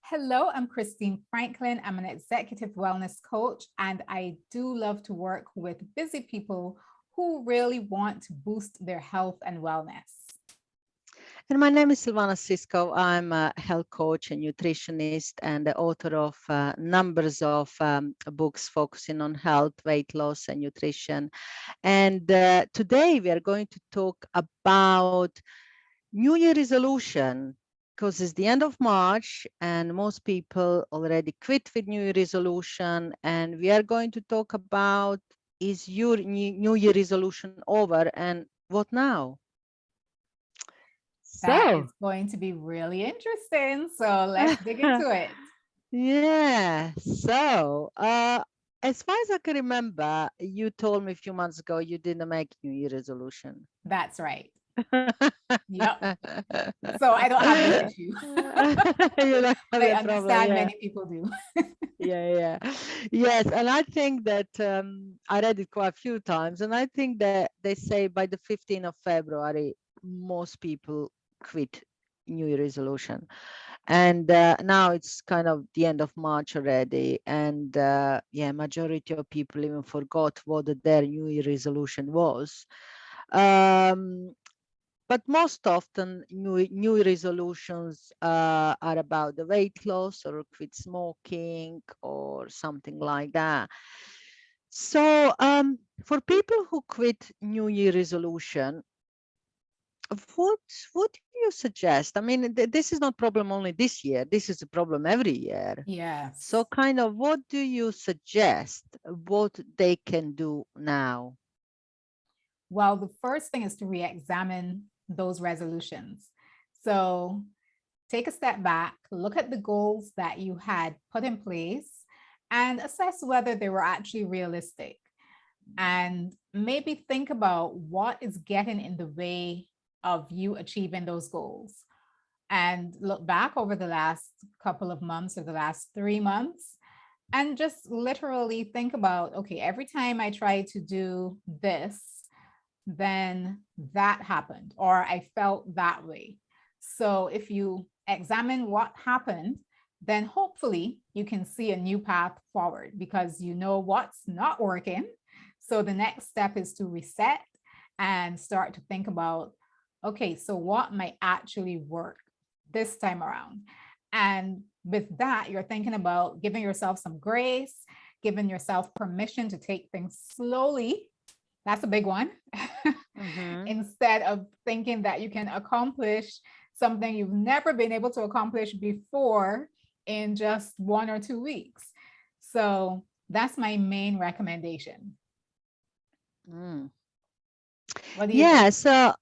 Hello, I'm Christine Franklin. I'm an executive wellness coach, and I do love to work with busy people who really want to boost their health and wellness. And my name is Silvana Siskov. I'm a health coach and nutritionist and the author of numbers of books focusing on health, weight loss, and nutrition. And today we are going to talk about New Year resolution because it's the end of March and most people already quit with New Year resolution. And we are going to talk about, is your New Year resolution over and what now? That So, is going to be really interesting. So let's dig into it. yeah. So, as far as I can remember, you told me a few months ago you didn't make New Year resolution. That's right. Yep. So I don't have this issue, You don't but have I that problem, understand yeah. many people do. Yeah. Yes, and I think that I read it quite a few times, and I think that they say by the 15th of February, most people quit New Year resolution. And now it's kind of the end of March already, and yeah, majority of people even forgot what their New Year resolution was. Um, but most often, new resolutions are about the weight loss or quit smoking or something like that. So, for people who quit New Year resolution, what what do you suggest? I mean, this is not problem only this year. This is a problem every year. So, Yes. kind of, what do you suggest? What they can do now? Well, the first thing is to re examine those resolutions. So take a step back, look at the goals that you had put in place, and assess whether they were actually realistic. And maybe think about what is getting in the way of you achieving those goals. And look back over the last couple of months or the last 3 months and just literally think about okay, every time I try to do this, then that happened or I felt that way. So if you examine what happened, then hopefully you can see a new path forward because you know what's not working. So the next step is to reset and start to think about okay, so what might actually work this time around? And with that, you're thinking about giving yourself some grace, giving yourself permission to take things slowly. That's a big one. Mm-hmm. Instead of thinking that you can accomplish something you've never been able to accomplish before in just 1 or 2 weeks. So that's my main recommendation. Mm. What do you think? Yeah, so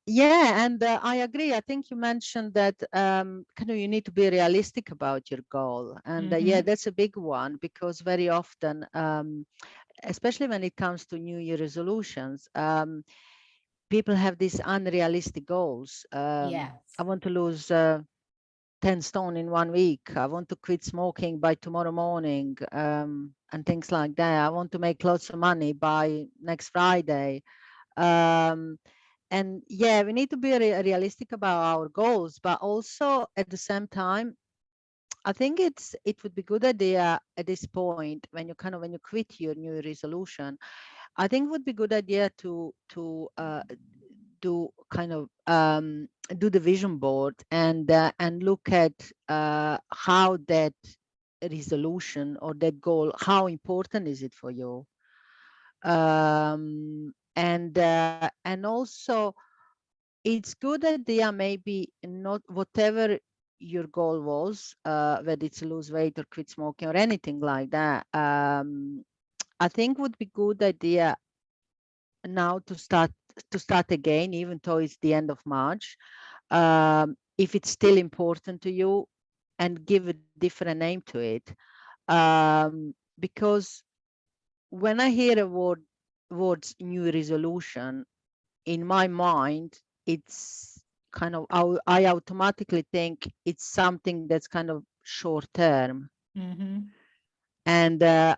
yeah, and I agree. I think you mentioned that kind of you need to be realistic about your goal, and yeah, Mm-hmm. that's a big one because very often, especially when it comes to New Year resolutions, people have these unrealistic goals. I Yes. want to lose 10 stone in 1 week. I want to quit smoking by tomorrow morning, and things like that. I want to make lots of money by next Friday. Um, and yeah, we need to be realistic about our goals, but also at the same time, I think it would be good idea at this point when you quit your new resolution. I think it would be good idea to do kind of do the vision board and look at how that resolution or that goal, how important is it for you, and also it's good idea maybe not whatever your goal was, whether it's lose weight or quit smoking or anything like that. I think would be good idea now to start again, even though it's the end of March, if it's still important to you, and give a different name to it. Because when I hear a words new resolution, in my mind, it's kind of I automatically think it's something that's kind of short term, Mm-hmm. and I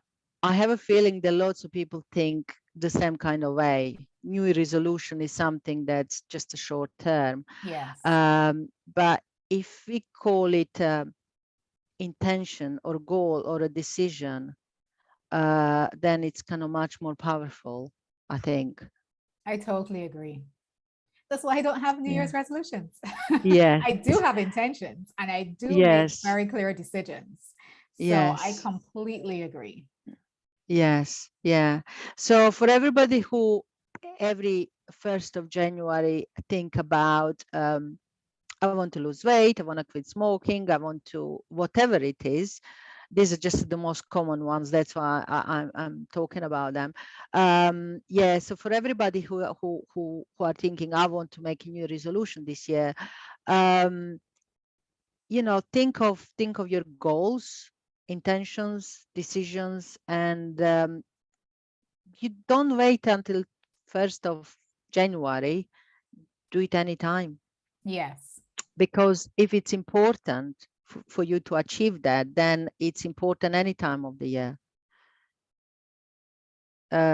have a feeling that lots of people think the same kind of way. New resolution is something that's just a short term, Yes. but if we call it intention or goal or a decision, then it's kind of much more powerful, I think. I totally agree. That's why I don't have New Yeah. Year's resolutions. Yeah. I do have intentions and I do make Yes. very clear decisions. So I Yes. completely agree. Yes. Yeah. So for everybody who every 1st of January think about, I want to lose weight, I want to quit smoking, I want to, whatever it is. These are just the most common ones. That's why I'm talking about them. Yeah. So for everybody who are thinking, I want to make a new resolution this year, um, think of your goals, intentions, decisions, and you don't wait until 1st of January. Do it anytime, Yes. because if it's important for you to achieve that, then it's important any time of the year.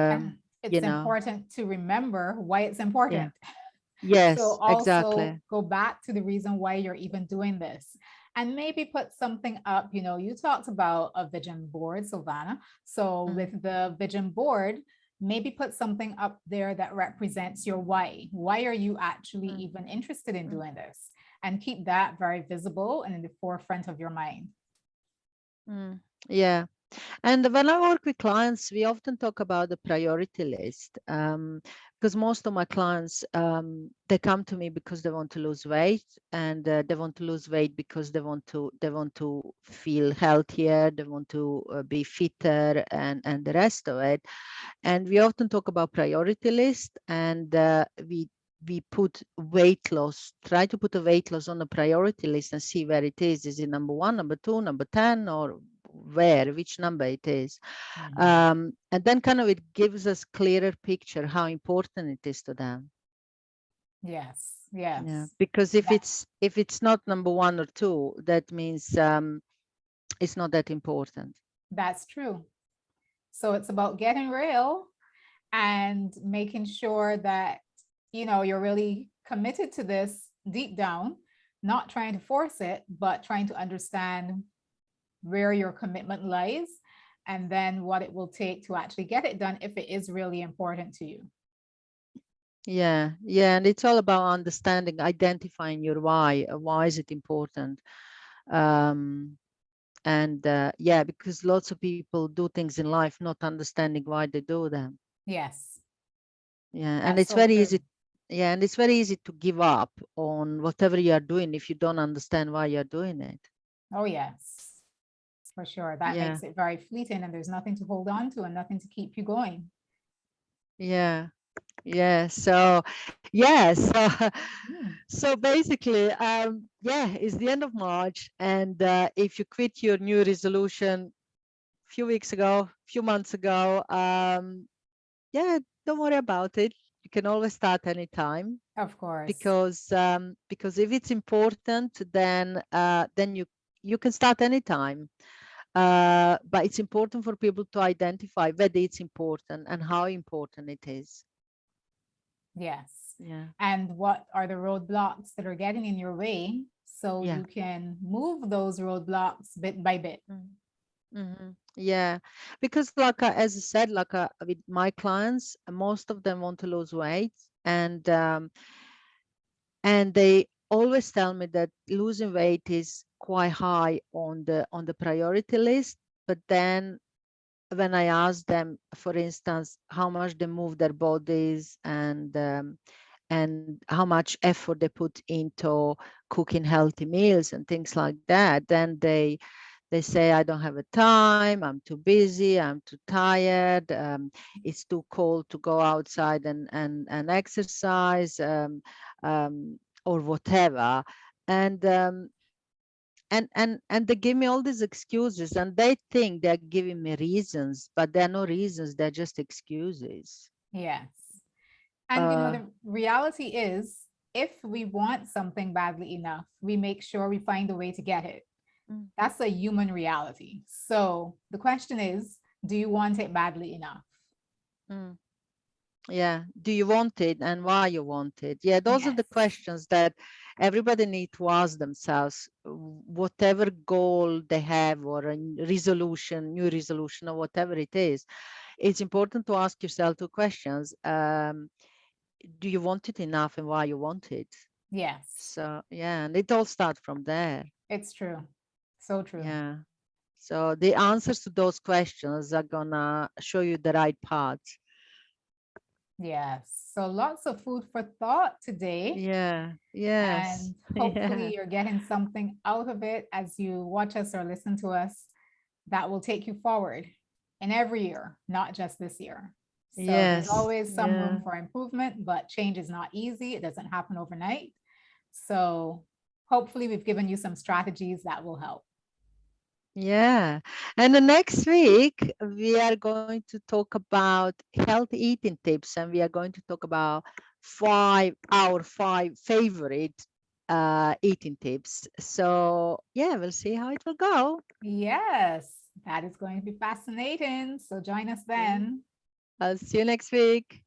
And You it's know, important to remember why it's yeah, important. So yes, also exactly. go back to the reason why you're even doing this and maybe put something up. You talked about a vision board, Silvana. So Mm, with the vision board, maybe put something up there that represents your why. Why are you actually mm, even interested in mm, doing this? And keep that very visible and in the forefront of your mind. mm. Yeah. And when I work with clients, we often talk about the priority list, because most of my clients, they come to me because they want to lose weight, and they want to lose weight because they want to feel healthier, they want to be fitter, and the rest of it. And we often talk about priority list, and we put weight loss, try to put a weight loss on the priority list and see where it is. Is it number one, number two, number 10, or which number it is? Mhm. And then kind of it gives us clearer picture how important it is to them. Yes, Yeah, yes. because if That it's not number one or two, that means it's not that important. that's true. So it's about getting real and making sure that you're really committed to this deep down, not trying to force it, but trying to understand where your commitment lies and then what it will take to actually get it done if it is really important to you. Yeah, yeah, and it's all about understanding, identifying your why. Why is it important? Um, and yeah, because lots of people do things in life not understanding why they do them. Yes, Yeah, and that's it's so very true. easy. Yeah, and it's very easy to give up on whatever you are doing if you don't understand why you're doing it. Oh yes, for sure. That Yeah, makes it very fleeting and there's nothing to hold on to and nothing to keep you going. yeah, yeah. So, yeah, so Mm, so basically, yeah, it's the end of March, and if you quit your new resolution few weeks ago, few months ago, yeah, don't worry about it. You can always start anytime, of course. because if it's important, then you can start anytime. But it's important for people to identify whether it's important and how important it is. Yes. Yeah, And what are the roadblocks that are getting in your way so yeah. you can move those roadblocks bit by bit? Yeah, because like as I said, like with my clients, most of them want to lose weight, and they always tell me that losing weight is quite high on the priority list. But then when I ask them, for instance, how much they move their bodies, and how much effort they put into cooking healthy meals and things like that, then they say, I don't have a time, I'm too busy, I'm too tired, it's too cold to go outside and exercise, or whatever. And and they give me all these excuses, and they think they're giving me reasons, but they're no reasons, they're just excuses. Yes. And uh the reality is, if we want something badly enough, we make sure we find a way to get it. mm, That's a human reality. So the question is, do you want it badly enough? mm. Yeah, do you want it and why you want it? Yeah, those are the Yes. questions that everybody need to ask themselves whatever goal they have, or a resolution, new resolution, or whatever it is. It's important to ask yourself two questions. Do you want it enough, and why you want it? Yes, So yeah, and it all starts from there. it's true. So true. Yeah. So the answers to those questions are gonna show you the right path. Yes. So lots of food for thought today. Yeah. Yes. And Yeah. hopefully you're getting something out of it as you watch us or listen to us that will take you forward in every year, not just this year. So there's Yes. always some Yeah. room for improvement, but change is not easy. It doesn't happen overnight. So hopefully we've given you some strategies that will help. Yeah. And the next week, we are going to talk about healthy eating tips, and we are going to talk about our five favorite eating tips. So yeah, we'll see how it will go. Yes, that is going to be fascinating. So join us Yeah. then. I'll see you next week.